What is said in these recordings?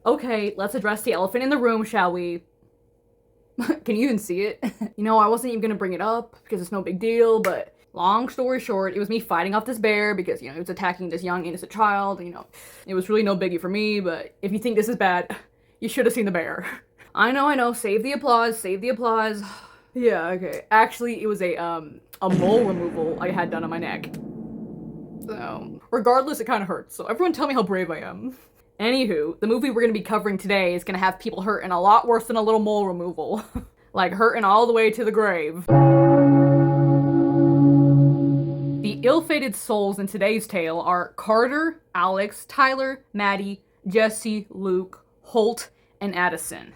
Okay, let's address the elephant in the room, shall we? Can you even see it? I wasn't even gonna bring it up because it's no big deal, but long story short, it was me fighting off this bear because, it was attacking this young innocent child. It was really no biggie for me, but if you think this is bad, you should have seen the bear. I know, save the applause, save the applause. Yeah, okay. Actually, it was a mole removal I had done on my neck. So, regardless, it kind of hurts, so everyone tell me how brave I am. Anywho, the movie we're gonna be covering today is gonna have people hurting a lot worse than a little mole removal. Like hurting all the way to the grave. The ill-fated souls in today's tale are Carter, Alex, Tyler, Maddie, Jesse, Luke, Holt, and Addison.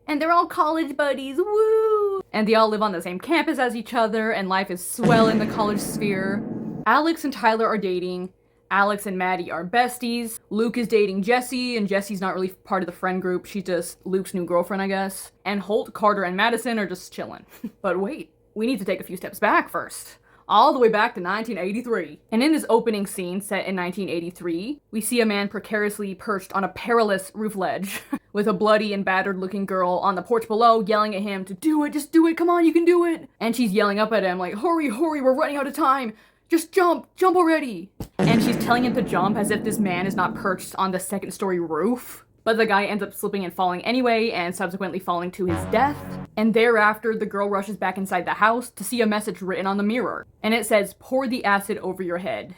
And they're all college buddies, woo! And they all live on the same campus as each other, and life is swell in the college sphere. Alex and Tyler are dating. Alex and Maddie are besties. Luke is dating Jessie, and Jessie's not really part of the friend group. She's just Luke's new girlfriend, I guess. And Holt, Carter, and Madison are just chilling. But wait, we need to take a few steps back first. All the way back to 1983. And in this opening scene, set in 1983, we see a man precariously perched on a perilous roof ledge, with a bloody and battered looking girl on the porch below yelling at him to do it, just do it, come on, you can do it! And she's yelling up at him like, hurry, hurry, we're running out of time! Just jump already! And she's telling him to jump as if this man is not perched on the second story roof. But the guy ends up slipping and falling anyway, and subsequently falling to his death. And thereafter, the girl rushes back inside the house to see a message written on the mirror. And it says, pour the acid over your head.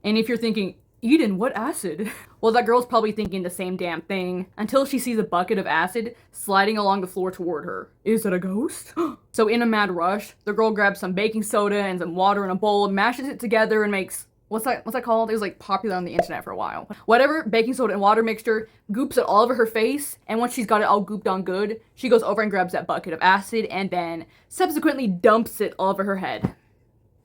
And if you're thinking, Eden, what acid? Well, that girl's probably thinking the same damn thing, until she sees a bucket of acid sliding along the floor toward her. Is it a ghost? So in a mad rush, the girl grabs some baking soda and some water in a bowl, mashes it together, and makes what's that called? It was like popular on the internet for a while. Whatever, baking soda and water mixture, goops it all over her face, and once she's got it all gooped on good, she goes over and grabs that bucket of acid and then subsequently dumps it all over her head.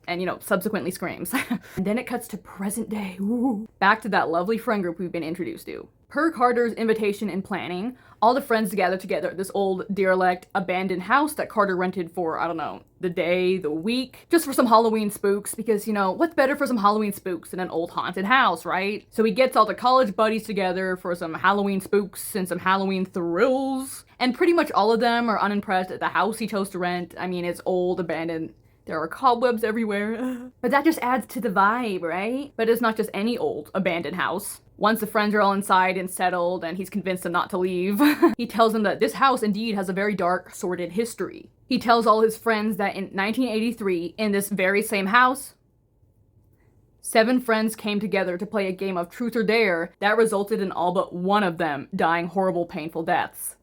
And, subsequently screams. And then it cuts to present day. Ooh. Back to that lovely friend group we've been introduced to. Per Carter's invitation and planning, all the friends gather together at this old, derelict, abandoned house that Carter rented for, I don't know, the day, the week, just for some Halloween spooks, because, what's better for some Halloween spooks than an old haunted house, right? So he gets all the college buddies together for some Halloween spooks and some Halloween thrills, and pretty much all of them are unimpressed at the house he chose to rent. I mean, it's old, abandoned, there are cobwebs everywhere. But that just adds to the vibe, right? But it's not just any old, abandoned house. Once the friends are all inside and settled and he's convinced them not to leave, he tells them that this house indeed has a very dark, sordid history. He tells all his friends that in 1983, in this very same house, 7 friends came together to play a game of truth or dare that resulted in all but one of them dying horrible, painful deaths.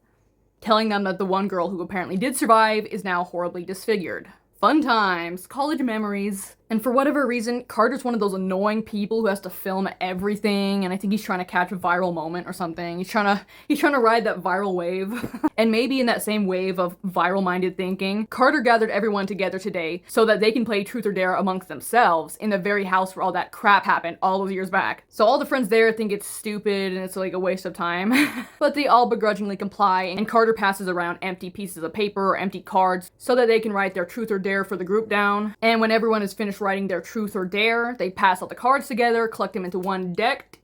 Telling them that the one girl who apparently did survive is now horribly disfigured. Fun times, college memories. And for whatever reason, Carter's one of those annoying people who has to film everything, and I think he's trying to catch a viral moment or something. He's trying to ride that viral wave. And maybe in that same wave of viral-minded thinking, Carter gathered everyone together today so that they can play truth or dare amongst themselves in the very house where all that crap happened all those years back. So all the friends there think it's stupid and it's like a waste of time. But they all begrudgingly comply, and Carter passes around empty pieces of paper or empty cards so that they can write their truth or dare for the group down. And when everyone is finished writing their truth or dare, they pass all the cards together, collect them into one deck,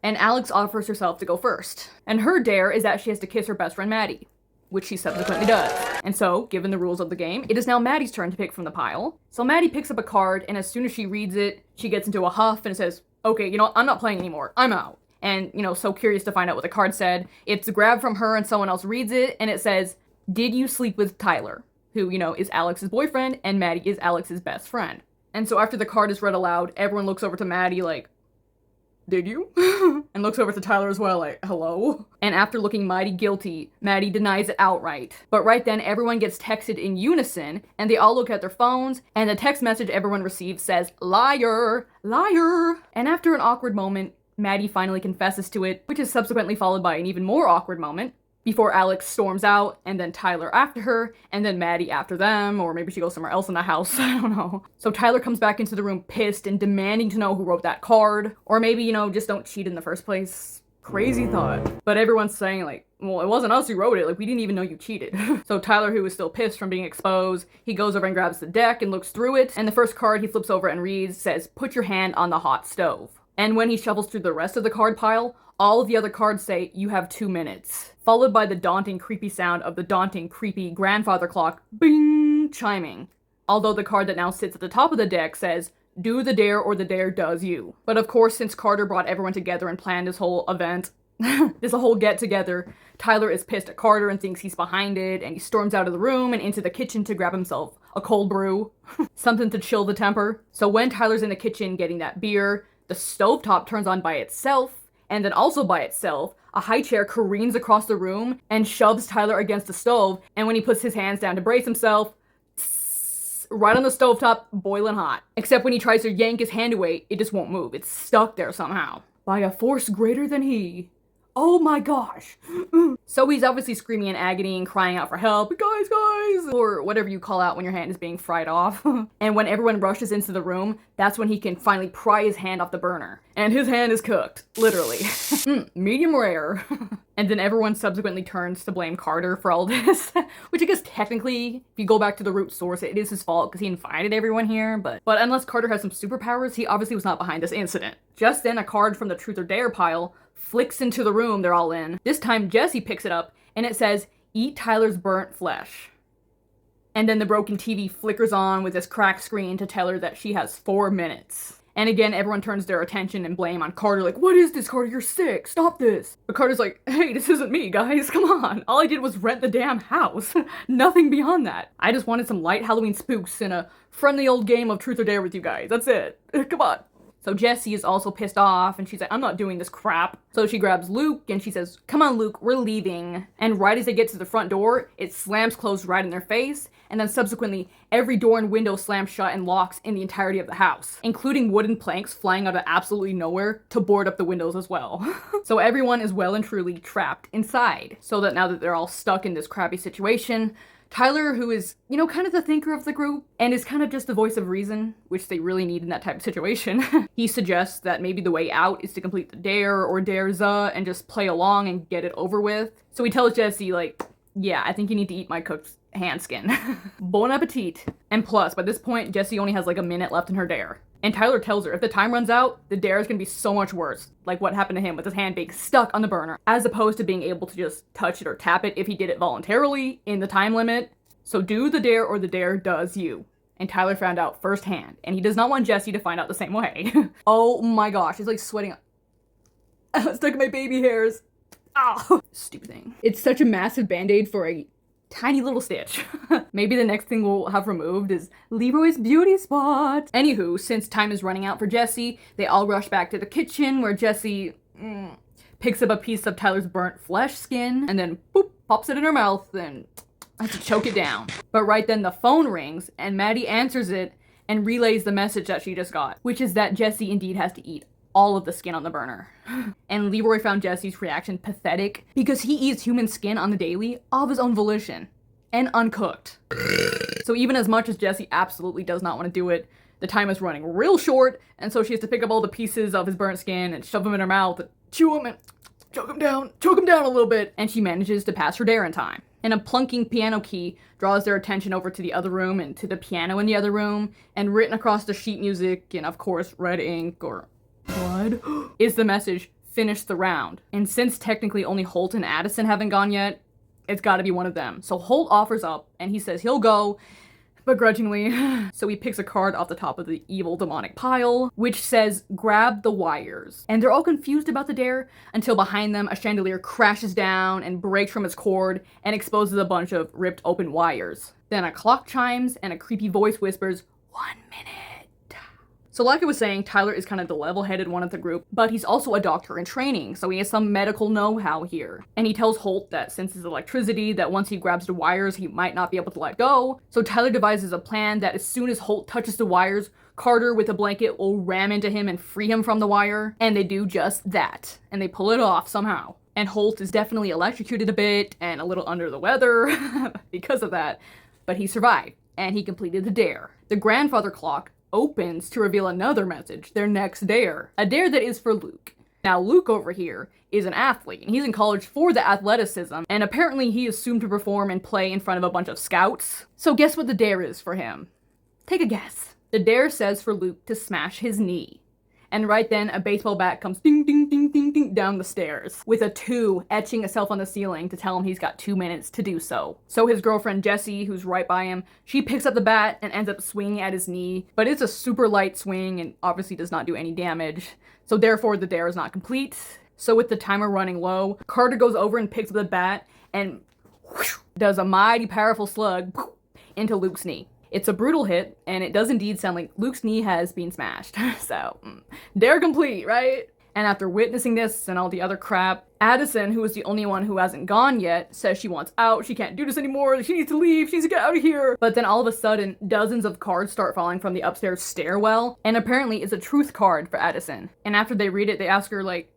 and Alex offers herself to go first. And her dare is that she has to kiss her best friend Maddie, which she subsequently does. And so, given the rules of the game, it is now Maddie's turn to pick from the pile. So Maddie picks up a card, and as soon as she reads it, she gets into a huff and says, okay, I'm not playing anymore, I'm out. And, so curious to find out what the card said. It's grabbed from her and someone else reads it, and it says, did you sleep with Tyler? Who, is Alex's boyfriend, and Maddie is Alex's best friend. And so after the card is read aloud, everyone looks over to Maddie like, did you? And looks over to Tyler as well like, hello? And after looking mighty guilty, Maddie denies it outright. But right then, everyone gets texted in unison, and they all look at their phones, and the text message everyone receives says, liar, liar. And after an awkward moment, Maddie finally confesses to it, which is subsequently followed by an even more awkward moment, before Alex storms out, and then Tyler after her, and then Maddie after them, or maybe she goes somewhere else in the house, I don't know. So Tyler comes back into the room pissed and demanding to know who wrote that card, or maybe, just don't cheat in the first place. Crazy thought. But everyone's saying like, well, it wasn't us who wrote it, like we didn't even know you cheated. So Tyler, who is still pissed from being exposed, he goes over and grabs the deck and looks through it, and the first card he flips over and reads says, put your hand on the hot stove. And when he shuffles through the rest of the card pile, all of the other cards say you have 2 minutes, followed by the daunting, creepy sound of the daunting, creepy grandfather clock, bing, chiming. Although the card that now sits at the top of the deck says, do the dare or the dare does you. But of course, since Carter brought everyone together and planned this whole event, this whole get-together, Tyler is pissed at Carter and thinks he's behind it, and he storms out of the room and into the kitchen to grab himself a cold brew. Something to chill the temper. So when Tyler's in the kitchen getting that beer, the stovetop turns on by itself, and then also by itself, a high chair careens across the room and shoves Tyler against the stove, and when he puts his hands down to brace himself, right on the stovetop, boiling hot. Except when he tries to yank his hand away, it just won't move. It's stuck there somehow. By a force greater than he. Oh my gosh. So he's obviously screaming in agony and crying out for help. Guys, guys! Or whatever you call out when your hand is being fried off. And when everyone rushes into the room, that's when he can finally pry his hand off the burner. And his hand is cooked. Literally. Medium rare. And then everyone subsequently turns to blame Carter for all this. Which I guess technically, if you go back to the root source, it is his fault because he invited everyone here. But unless Carter has some superpowers, he obviously was not behind this incident. Just then, a card from the Truth or Dare pile flicks into the room they're all in. This time, Jesse picks it up, and it says, eat Tyler's burnt flesh. And then the broken TV flickers on with this cracked screen to tell her that she has 4 minutes. And again, everyone turns their attention and blame on Carter, like, what is this, Carter? You're sick. Stop this. But Carter's like, hey, this isn't me, guys. Come on. All I did was rent the damn house. Nothing beyond that. I just wanted some light Halloween spooks and a friendly old game of Truth or Dare with you guys. That's it. Come on. So Jessie is also pissed off, and she's like, I'm not doing this crap. So she grabs Luke, and she says, come on, Luke, we're leaving. And right as they get to the front door, it slams closed right in their face, and then subsequently, every door and window slams shut and locks in the entirety of the house, including wooden planks flying out of absolutely nowhere to board up the windows as well. So everyone is well and truly trapped inside. So that now that they're all stuck in this crappy situation, Tyler, who is, kind of the thinker of the group, and is kind of just the voice of reason, which they really need in that type of situation, he suggests that maybe the way out is to complete the dare or dares and just play along and get it over with. So he tells Jesse, like, yeah, I think you need to eat my cooked hand skin. Bon appetit. And plus, by this point, Jesse only has like a minute left in her dare. And Tyler tells her if the time runs out, the dare is gonna be so much worse, like what happened to him with his hand being stuck on the burner, as opposed to being able to just touch it or tap it if he did it voluntarily in the time limit. So do the dare or the dare does you. And Tyler found out firsthand, and he does not want Jesse to find out the same way. Oh my gosh, he's like sweating. Stuck in my baby hairs. Oh, stupid thing. It's such a massive band-aid for a tiny little stitch. Maybe the next thing we'll have removed is Leroy's beauty spot. Anywho, since time is running out for Jesse, they all rush back to the kitchen where Jesse picks up a piece of Tyler's burnt flesh skin and then boop, pops it in her mouth and has to choke it down. But right then the phone rings and Maddie answers it and relays the message that she just got, which is that Jesse indeed has to eat all of the skin on the burner. And Leroy found Jesse's reaction pathetic because he eats human skin on the daily of his own volition and uncooked. So even as much as Jesse absolutely does not want to do it, the time is running real short, and so she has to pick up all the pieces of his burnt skin and shove them in her mouth and chew them and choke him down a little bit, and she manages to pass her dare in time. And a plunking piano key draws their attention over to the other room and to the piano in the other room, and written across the sheet music in, of course, red ink or blood, is the message, finish the round. And since technically only Holt and Addison haven't gone yet, it's gotta be one of them. So Holt offers up, and he says he'll go, begrudgingly. So he picks a card off the top of the evil demonic pile, which says, grab the wires. And they're all confused about the dare, until behind them a chandelier crashes down and breaks from its cord and exposes a bunch of ripped open wires. Then a clock chimes, and a creepy voice whispers, 1 minute. So like I was saying, Tyler is kind of the level-headed one of the group, but he's also a doctor in training, so he has some medical know-how here. And he tells Holt that since his electricity, that once he grabs the wires, he might not be able to let go. So Tyler devises a plan that as soon as Holt touches the wires, Carter with a blanket will ram into him and free him from the wire. And they do just that. And they pull it off somehow. And Holt is definitely electrocuted a bit and a little under the weather because of that. But he survived, and he completed the dare. The grandfather clock opens to reveal another message, their next dare. A dare that is for Luke. Now, Luke over here is an athlete, and he's in college for the athleticism, and apparently he is soon to perform and play in front of a bunch of scouts. So guess what the dare is for him? Take a guess. The dare says for Luke to smash his knee. And right then, a baseball bat comes ding, ding, ding, ding, ding down the stairs, with a 2 etching itself on the ceiling to tell him he's got 2 minutes to do so. So his girlfriend Jessie, who's right by him, she picks up the bat and ends up swinging at his knee, but it's a super light swing and obviously does not do any damage. So therefore, the dare is not complete. So with the timer running low, Carter goes over and picks up the bat and whoosh, does a mighty powerful slug into Luke's knee. It's a brutal hit, and it does indeed sound like Luke's knee has been smashed. So, dare complete, right? And after witnessing this and all the other crap, Addison, who is the only one who hasn't gone yet, says she wants out, she can't do this anymore, she needs to leave, she needs to get out of here. But then all of a sudden, dozens of cards start falling from the upstairs stairwell, and apparently it's a truth card for Addison. And after they read it, they ask her, like,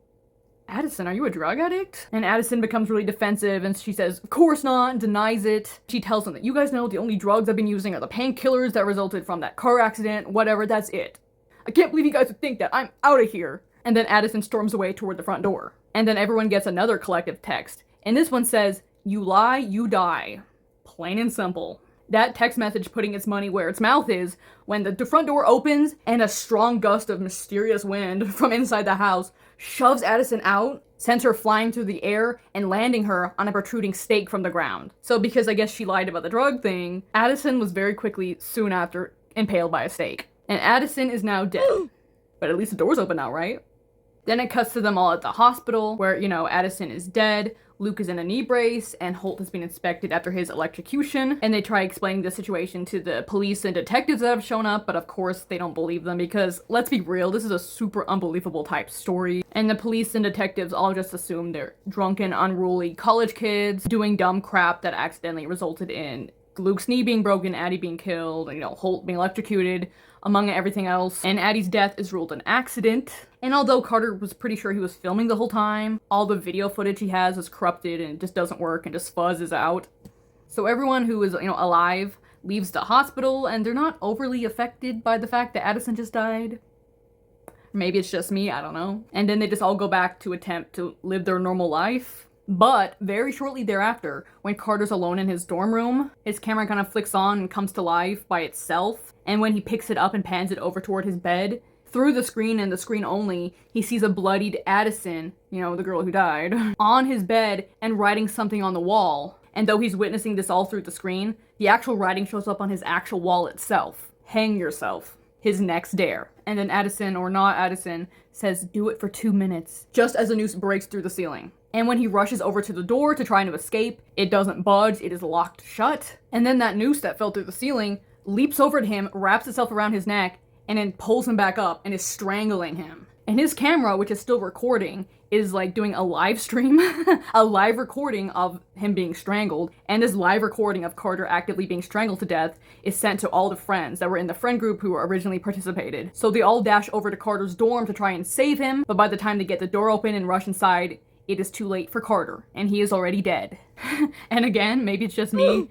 Addison, are you a drug addict? And Addison becomes really defensive and she says, of course not, and denies it. She tells them that you guys know the only drugs I've been using are the painkillers that resulted from that car accident, whatever, that's it. I can't believe you guys would think that, I'm out of here. And then Addison storms away toward the front door. And then everyone gets another collective text. And this one says, you lie, you die. Plain and simple. That text message putting its money where its mouth is when the front door opens and a strong gust of mysterious wind from inside the house shoves Addison out, sends her flying through the air, and landing her on a protruding stake from the ground. So because I guess she lied about the drug thing, Addison was very quickly, soon after, impaled by a stake. And Addison is now dead. But at least the door's open now, right? Then it cuts to them all at the hospital, where, Addison is dead, Luke is in a knee brace, and Holt has been inspected after his electrocution, and they try explaining the situation to the police and detectives that have shown up, but of course they don't believe them because, let's be real, this is a super unbelievable type story, and the police and detectives all just assume they're drunken, unruly college kids doing dumb crap that accidentally resulted in Luke's knee being broken, Addie being killed, and, Holt being electrocuted, among everything else, and Addie's death is ruled an accident. And although Carter was pretty sure he was filming the whole time, all the video footage he has is corrupted and it just doesn't work and just fuzzes out. So everyone who is, alive leaves the hospital and they're not overly affected by the fact that Addison just died. Maybe it's just me, I don't know. And then they just all go back to attempt to live their normal life. But very shortly thereafter, when Carter's alone in his dorm room, his camera kind of flicks on and comes to life by itself. And when he picks it up and pans it over toward his bed, through the screen and the screen only, he sees a bloodied Addison, the girl who died, on his bed and writing something on the wall. And though he's witnessing this all through the screen, the actual writing shows up on his actual wall itself. Hang yourself. His next dare. And then Addison, or not Addison, says, do it for 2 minutes, just as a noose breaks through the ceiling. And when he rushes over to the door to try to escape, it doesn't budge, it is locked shut. And then that noose that fell through the ceiling leaps over at him, wraps itself around his neck, and then pulls him back up and is strangling him. And his camera, which is still recording, is like doing a live stream, a live recording of him being strangled, and this live recording of Carter actively being strangled to death is sent to all the friends that were in the friend group who originally participated. So they all dash over to Carter's dorm to try and save him, but by the time they get the door open and rush inside, it is too late for Carter, and he is already dead. And again, maybe it's just me,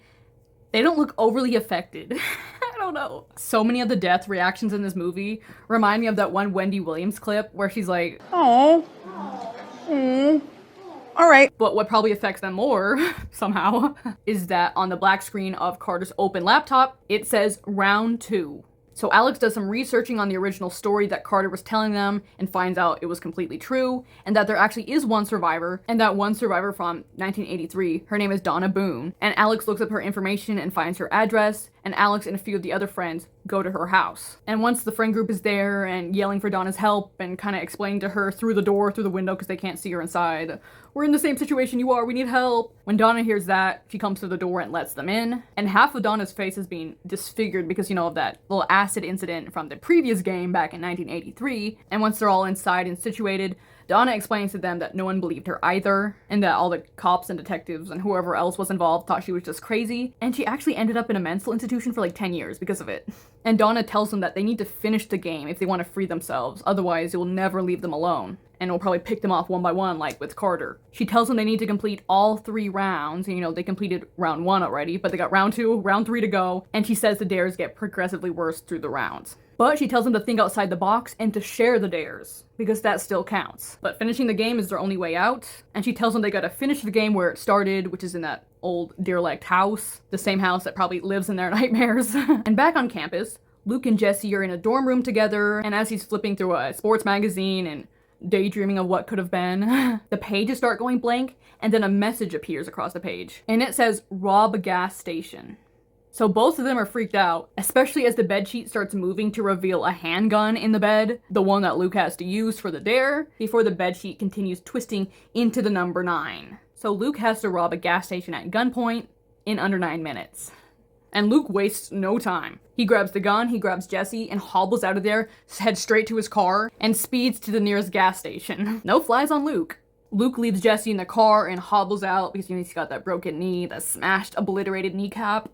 they don't look overly affected. I don't know. So many of the death reactions in this movie remind me of that one Wendy Williams clip where she's like, oh, all right. But what probably affects them more, somehow, is that on the black screen of Carter's open laptop, it says round 2. So Alex does some researching on the original story that Carter was telling them and finds out it was completely true, and that there actually is one survivor, and that one survivor from 1983, her name is Donna Boone. And Alex looks up her information and finds her address, and Alex and a few of the other friends go to her house. And once the friend group is there and yelling for Donna's help and kind of explaining to her through the window because they can't see her inside, we're in the same situation you are, we need help. When Donna hears that, she comes to the door and lets them in. And half of Donna's face is being disfigured because, of that little acid incident from the previous game back in 1983. And once they're all inside and situated, Donna explains to them that no one believed her either, and that all the cops and detectives and whoever else was involved thought she was just crazy, and she actually ended up in a mental institution for like 10 years because of it. And Donna tells them that they need to finish the game if they want to free themselves, otherwise it will never leave them alone, and it will probably pick them off one by one like with Carter. She tells them they need to complete all 3 rounds, and they completed round 1 already, but they got round 2, round 3 to go, and she says the dares get progressively worse through the rounds. But she tells them to think outside the box and to share the dares, because that still counts. But finishing the game is their only way out, and she tells them they gotta finish the game where it started, which is in that old derelict house, the same house that probably lives in their nightmares. And back on campus, Luke and Jesse are in a dorm room together, and as he's flipping through a sports magazine and daydreaming of what could have been, the pages start going blank, and then a message appears across the page. And it says, rob a gas station. So both of them are freaked out, especially as the bedsheet starts moving to reveal a handgun in the bed, the one that Luke has to use for the dare, before the bedsheet continues twisting into the number 9. So Luke has to rob a gas station at gunpoint in under 9 minutes. And Luke wastes no time. He grabs the gun, he grabs Jesse, and hobbles out of there, heads straight to his car, and speeds to the nearest gas station. No flies on Luke. Luke leaves Jesse in the car and hobbles out because he's got that broken knee, that smashed, obliterated kneecap.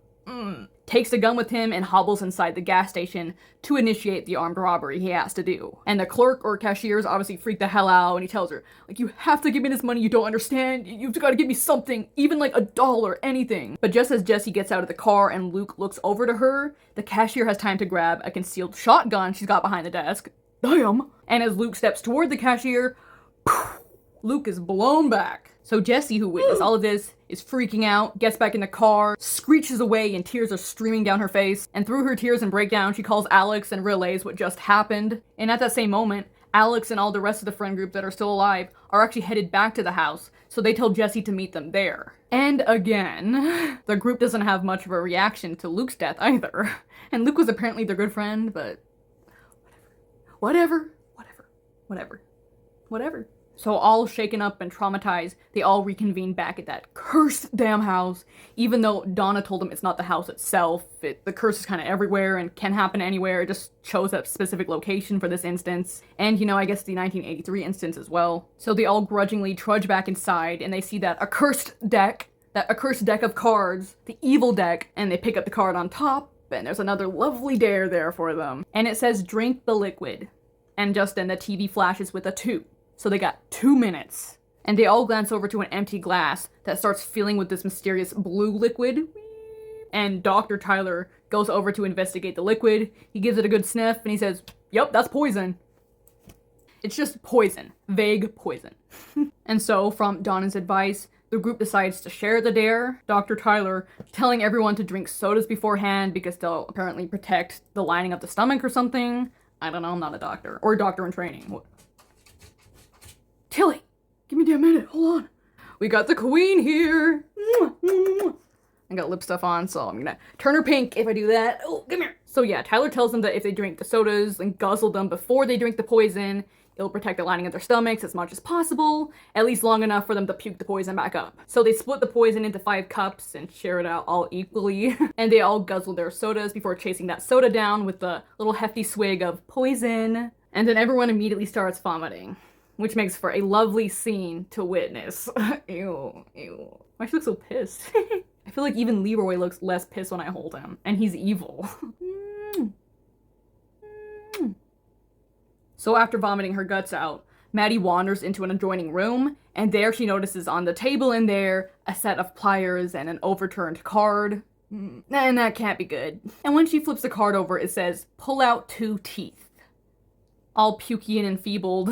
Takes the gun with him and hobbles inside the gas station to initiate the armed robbery he has to do. And the clerk or cashier is obviously freaked the hell out, and he tells her, like, you have to give me this money, you don't understand, you've got to give me something, even like $1, anything. But just as Jesse gets out of the car and Luke looks over to her, the cashier has time to grab a concealed shotgun she's got behind the desk. Damn! And as Luke steps toward the cashier, Luke is blown back. So Jesse, who witnessed all of this, is freaking out, gets back in the car, screeches away, and tears are streaming down her face. And through her tears and breakdown, she calls Alex and relays what just happened. And at that same moment, Alex and all the rest of the friend group that are still alive are actually headed back to the house, so they tell Jesse to meet them there. And again, the group doesn't have much of a reaction to Luke's death either. And Luke was apparently their good friend, but whatever. So all shaken up and traumatized, they all reconvene back at that cursed damn house, even though Donna told them it's not the house itself. The curse is kind of everywhere and can happen anywhere. It just chose a specific location for this instance. And, I guess the 1983 instance as well. So they all grudgingly trudge back inside, and they see that accursed deck of cards, the evil deck, and they pick up the card on top, and there's another lovely dare there for them. And it says, drink the liquid. And just then the TV flashes with a 2. So they got 2 minutes. And they all glance over to an empty glass that starts filling with this mysterious blue liquid. And Dr. Tyler goes over to investigate the liquid. He gives it a good sniff and he says, yep, that's poison. It's just poison. Vague poison. And so, from Donna's advice, the group decides to share the dare. Dr. Tyler telling everyone to drink sodas beforehand because they'll apparently protect the lining of the stomach or something. I don't know, I'm not a doctor. Or a doctor in training. Tilly, give me a minute, hold on. We got the queen here. I got lip stuff on, so I'm gonna turn her pink if I do that. Oh, come here. So yeah, Tyler tells them that if they drink the sodas and guzzle them before they drink the poison, it'll protect the lining of their stomachs as much as possible, at least long enough for them to puke the poison back up. So they split the poison into 5 cups and share it out all equally, and they all guzzle their sodas before chasing that soda down with a little hefty swig of poison, and then everyone immediately starts vomiting. Which makes for a lovely scene to witness. Ew. Why she looks so pissed? I feel like even Leroy looks less pissed when I hold him. And he's evil. So after vomiting her guts out, Maddie wanders into an adjoining room, and there she notices on the table in there a set of pliers and an overturned card. And that can't be good. And when she flips the card over, it says, pull out 2 teeth. All pukey and enfeebled,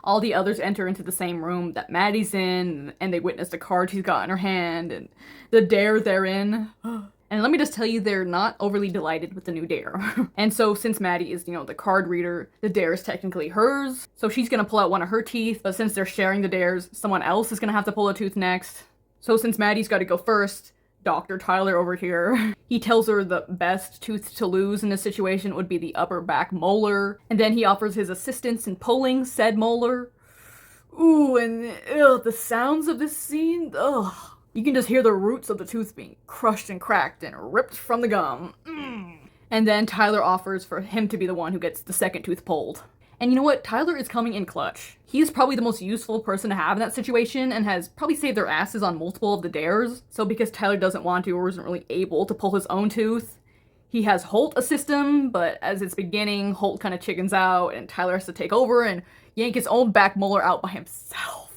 all the others enter into the same room that Maddie's in, and they witness the card she's got in her hand, and the dare they're in. And let me just tell you, they're not overly delighted with the new dare. And so, since Maddie is, the card reader, the dare is technically hers, so she's gonna pull out one of her teeth, but since they're sharing the dares, someone else is gonna have to pull a tooth next. So since Maddie's gotta go first, Dr. Tyler over here, he tells her the best tooth to lose in this situation would be the upper back molar, and then he offers his assistance in pulling said molar. Ooh, and the sounds of this scene, you can just hear the roots of the tooth being crushed and cracked and ripped from the gum. And then Tyler offers for him to be the one who gets the second tooth pulled. And you know what? Tyler is coming in clutch. He's probably the most useful person to have in that situation and has probably saved their asses on multiple of the dares. So because Tyler doesn't want to or isn't really able to pull his own tooth, he has Holt assist him, but as it's beginning, Holt kind of chickens out and Tyler has to take over and yank his own back molar out by himself.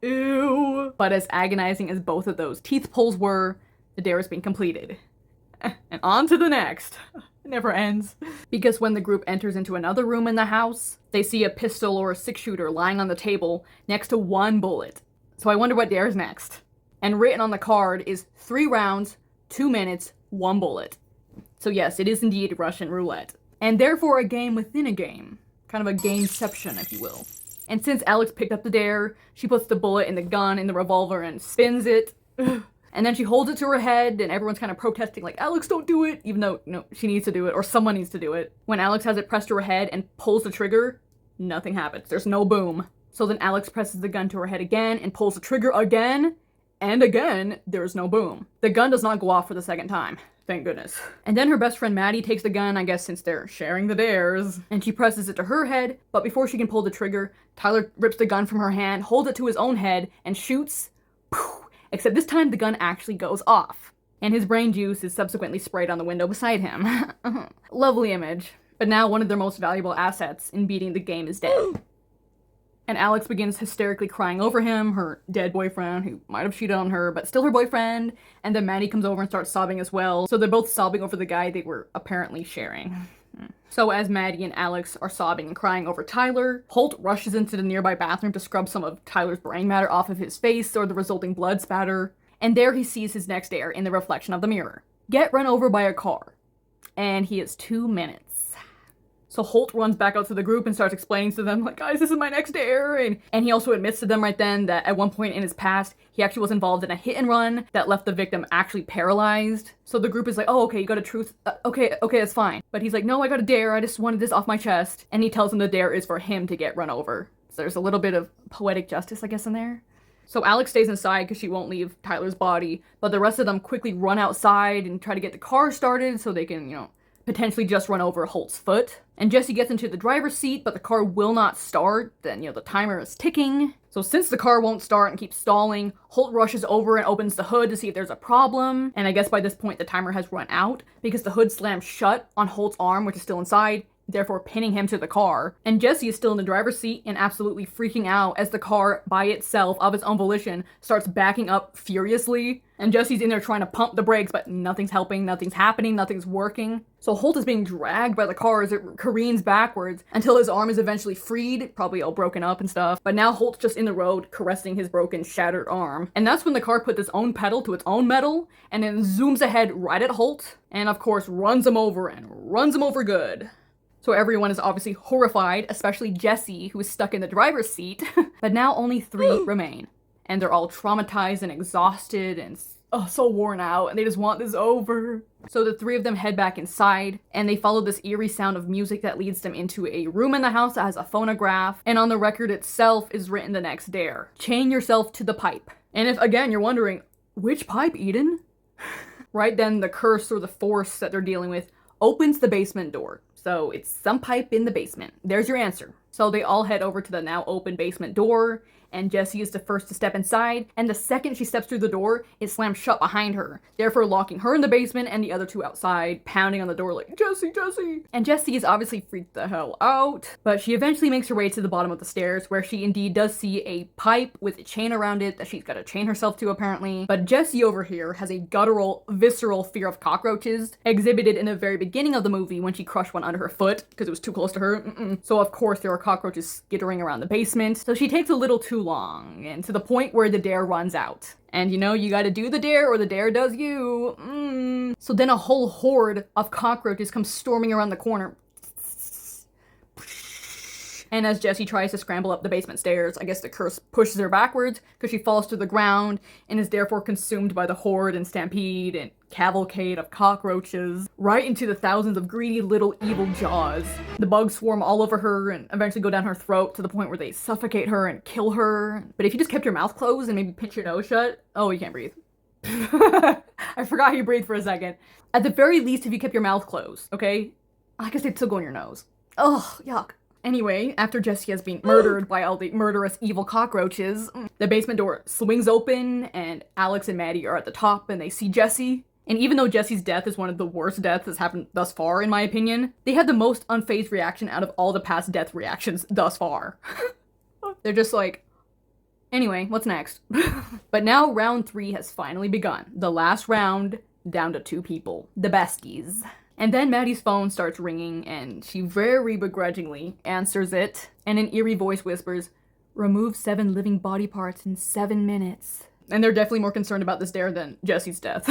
Ew. But as agonizing as both of those teeth pulls were, the dare is being completed. And on to the next. It never ends. Because when the group enters into another room in the house, they see a pistol or a 6-shooter lying on the table next to 1 bullet. So I wonder what dare's next. And written on the card is 3 rounds, 2 minutes, 1 bullet. So yes, it is indeed Russian roulette. And therefore a game within a game. Kind of a gameception, if you will. And since Alex picked up the dare, she puts the bullet in the gun in the revolver and spins it. And then she holds it to her head, and everyone's kind of protesting, like, Alex, don't do it! Even though, no, she needs to do it, or someone needs to do it. When Alex has it pressed to her head and pulls the trigger, nothing happens. There's no boom. So then Alex presses the gun to her head again and pulls the trigger again, and again, there's no boom. The gun does not go off for the second time. Thank goodness. And then her best friend Maddie takes the gun, I guess since they're sharing the dares, and she presses it to her head, but before she can pull the trigger, Tyler rips the gun from her hand, holds it to his own head, and shoots. Poof. Except this time the gun actually goes off. And his brain juice is subsequently sprayed on the window beside him. Lovely image. But now one of their most valuable assets in beating the game is dead. And Alex begins hysterically crying over him, her dead boyfriend, who might have cheated on her, but still her boyfriend. And then Maddie comes over and starts sobbing as well. So they're both sobbing over the guy they were apparently sharing. So as Maddie and Alex are sobbing and crying over Tyler, Holt rushes into the nearby bathroom to scrub some of Tyler's brain matter off of his face or the resulting blood spatter. And there he sees his next dare in the reflection of the mirror. Get run over by a car. And he has 2 minutes. So Holt runs back out to the group and starts explaining to them, like, guys, this is my next dare. And he also admits to them right then that at one point in his past, he actually was involved in a hit and run that left the victim actually paralyzed. So the group is like, oh, okay, you got a truth. Okay, that's fine. But he's like, no, I got a dare. I just wanted this off my chest. And he tells them the dare is for him to get run over. So there's a little bit of poetic justice, I guess, in there. So Alex stays inside because she won't leave Tyler's body. But the rest of them quickly run outside and try to get the car started so they can, potentially just run over Holt's foot. And Jesse gets into the driver's seat, but the car will not start. Then, the timer is ticking. So since the car won't start and keeps stalling, Holt rushes over and opens the hood to see if there's a problem. And I guess by this point the timer has run out because the hood slams shut on Holt's arm, which is still inside, therefore pinning him to the car. And Jesse is still in the driver's seat and absolutely freaking out as the car, by itself, of its own volition, starts backing up furiously. And Jesse's in there trying to pump the brakes, but nothing's helping, nothing's happening, nothing's working. So Holt is being dragged by the car as it careens backwards until his arm is eventually freed, probably all broken up and stuff. But now Holt's just in the road, caressing his broken, shattered arm. And that's when the car puts its own pedal to its own metal, and then zooms ahead right at Holt, and of course runs him over, and runs him over good. So everyone is obviously horrified, especially Jesse, who is stuck in the driver's seat. But now only 3 remain. And they're all traumatized and exhausted and so worn out, and they just want this over. So the 3 of them head back inside, and they follow this eerie sound of music that leads them into a room in the house that has a phonograph, and on the record itself is written the next dare. Chain yourself to the pipe. And if, again, you're wondering, which pipe, Eden? Right then, the curse or the force that they're dealing with opens the basement door. So it's some pipe in the basement. There's your answer. So they all head over to the now open basement door, and Jessie is the first to step inside, and the second she steps through the door, it slams shut behind her, therefore locking her in the basement and the other 2 outside, pounding on the door like, Jessie, Jessie! And Jessie is obviously freaked the hell out, but she eventually makes her way to the bottom of the stairs, where she indeed does see a pipe with a chain around it that she's gotta chain herself to, apparently. But Jessie over here has a guttural, visceral fear of cockroaches, exhibited in the very beginning of the movie when she crushed one under her foot, because it was too close to her. So of course there are cockroaches skittering around the basement, so she takes a little too long, and to the point where the dare runs out. And you gotta do the dare or the dare does you. So then a whole horde of cockroaches comes storming around the corner. And as Jessie tries to scramble up the basement stairs, I guess the curse pushes her backwards because she falls to the ground and is therefore consumed by the horde and stampede and cavalcade of cockroaches right into the thousands of greedy little evil jaws. The bugs swarm all over her and eventually go down her throat to the point where they suffocate her and kill her. But if you just kept your mouth closed and maybe pinch your nose shut, oh, you can't breathe. I forgot how you breathe for a second. At the very least, if you kept your mouth closed, okay? I guess they'd still go in your nose. Ugh, yuck. Anyway, after Jessie has been murdered by all the murderous evil cockroaches, the basement door swings open and Alex and Maddie are at the top and they see Jessie. And even though Jessie's death is one of the worst deaths that's happened thus far, in my opinion, they had the most unfazed reaction out of all the past death reactions thus far. They're just like, anyway, what's next? But now round 3 has finally begun. The last round, down to 2 people. The besties. And then Maddie's phone starts ringing, and she very begrudgingly answers it, and an eerie voice whispers, "Remove 7 living body parts in 7 minutes. And they're definitely more concerned about this dare than Jesse's death.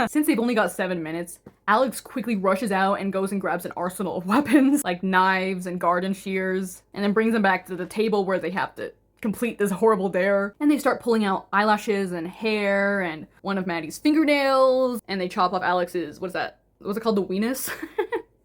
Since they've only got 7 minutes, Alex quickly rushes out and goes and grabs an arsenal of weapons, like knives and garden shears, and then brings them back to the table where they have to complete this horrible dare. And they start pulling out eyelashes and hair and one of Maddie's fingernails, and they chop off Alex's, what's it called, the weenus?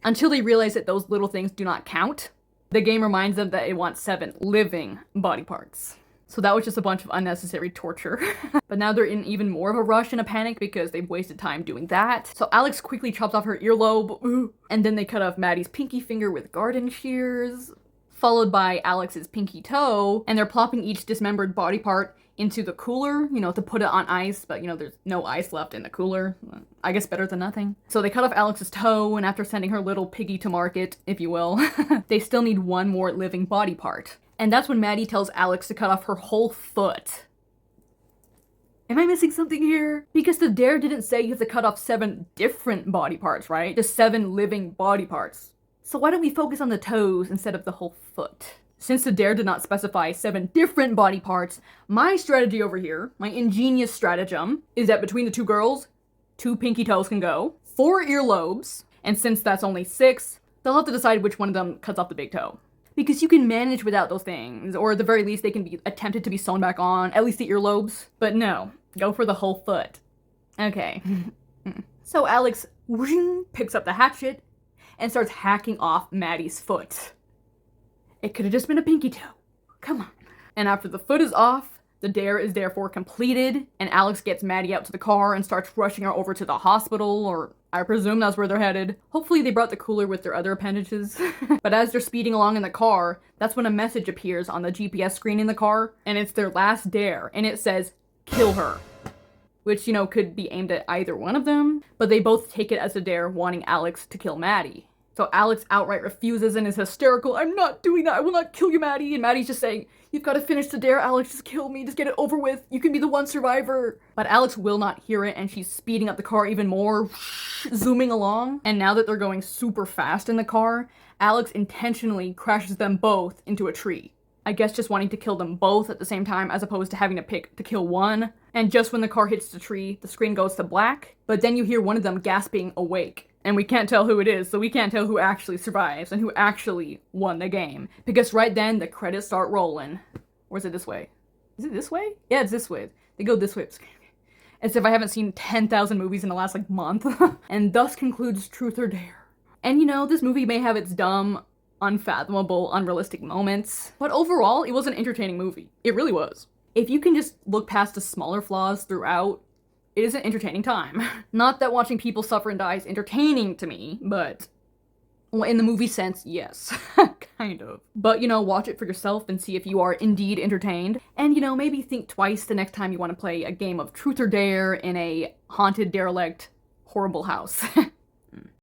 Until they realize that those little things do not count. The game reminds them that it wants 7 living body parts. So that was just a bunch of unnecessary torture. But now they're in even more of a rush and a panic because they've wasted time doing that. So Alex quickly chops off her earlobe, and then they cut off Maddie's pinky finger with garden shears, followed by Alex's pinky toe, and they're plopping each dismembered body part into the cooler, to put it on ice, but there's no ice left in the cooler. I guess better than nothing. So they cut off Alex's toe, and after sending her little piggy to market, if you will, they still need one more living body part. And that's when Maddie tells Alex to cut off her whole foot. Am I missing something here? Because the dare didn't say you have to cut off 7 different body parts, right? Just 7 living body parts. So why don't we focus on the toes instead of the whole foot? Since the dare did not specify 7 different body parts, my strategy over here, my ingenious stratagem, is that between the 2 girls, 2 pinky toes can go, 4 earlobes, and since that's only 6, they'll have to decide which one of them cuts off the big toe. Because you can manage without those things, or at the very least they can be attempted to be sewn back on, at least the earlobes. But no, go for the whole foot. Okay. So Alex picks up the hatchet and starts hacking off Maddie's foot. It could have just been a pinky toe. Come on. And after the foot is off, the dare is therefore completed, and Alex gets Maddie out to the car and starts rushing her over to the hospital, or I presume that's where they're headed. Hopefully they brought the cooler with their other appendages. But as they're speeding along in the car, that's when a message appears on the GPS screen in the car, and it's their last dare, and it says, kill her. Which, could be aimed at either one of them, but they both take it as a dare wanting Alex to kill Maddie. So Alex outright refuses and is hysterical. I'm not doing that. I will not kill you, Maddie. And Maddie's just saying, you've got to finish the dare, Alex. Just kill me. Just get it over with. You can be the one survivor. But Alex will not hear it, and she's speeding up the car even more, zooming along. And now that they're going super fast in the car, Alex intentionally crashes them both into a tree. I guess just wanting to kill them both at the same time as opposed to having to pick to kill one. And just when the car hits the tree, the screen goes to black. But then you hear one of them gasping awake. And we can't tell who it is, so we can't tell who actually survives and who actually won the game. Because right then, the credits start rolling. Or is it this way? Is it this way? Yeah, it's this way. They go this way. As if I haven't seen 10,000 movies in the last, month. And thus concludes Truth or Dare. And this movie may have its dumb, unfathomable, unrealistic moments. But overall, it was an entertaining movie. It really was. If you can just look past the smaller flaws throughout, it is an entertaining time. Not that watching people suffer and die is entertaining to me, but well, in the movie sense, yes. Kind of. But, watch it for yourself and see if you are indeed entertained. And, maybe think twice the next time you want to play a game of Truth or Dare in a haunted, derelict, horrible house.